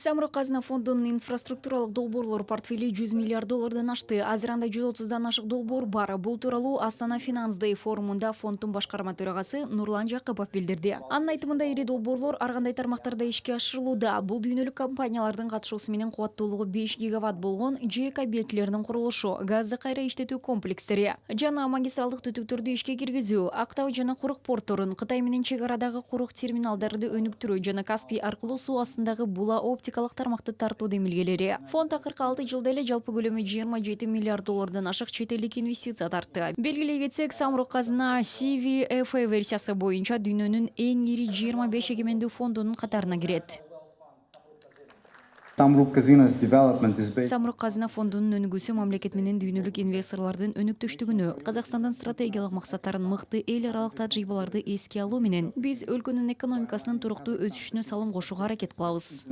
Самрук-Казына фондунун инфраструктуралык долбоорлор портфели 100 миллиард доллардан ашты. Азыр анда 130дан ашык долбоор бар. Бул тууралуу Astana Finance форумунда фонддун башкарма төрагасы Нурлан Жакыпов билдирди. Анын айтымында ири долбоорлор ар кандай тармактарда ишке ашырылууда. Бул дүйнөлүк компаниялардын катышуусу менен кубаттуулугу 5 гигаватт болгон ЖЭК объектилеринин курулушу, газды кайра иштетүү комплекстери жана магистралдык түтүктөрдү ишке киргизүү, Актау жана Курук портторун, Кытай менен чек арадагы курук терминалдарды өнүктүрүү жана Каспий аркылуу суу астындагы була-оптикалык тармакты тартуу демилгелери. Фонд акыркы 6 жылда эле жалпы көлөмү 27 миллиард доллардан ашык чет элдик инвестиция тартты. Белгилей кетсек, Самрук-Казына SWFI версиясы боюнча дүйнөнүн эң ири 25 эгемендүү фондунун катарына кирет. Самрук-Казына фондунун өнүгүүсү мамлекет менен дүйнөлүк инвесторлордун өнүктүштүгүнө, Казакстандын стратегиялык максаттарын, мыкты эл аралык тажрыйбаларды эске алуу менен биз өлкөнүн экономикасынын туруктуу өсүшүнө салым кошууга аракет кылабыз.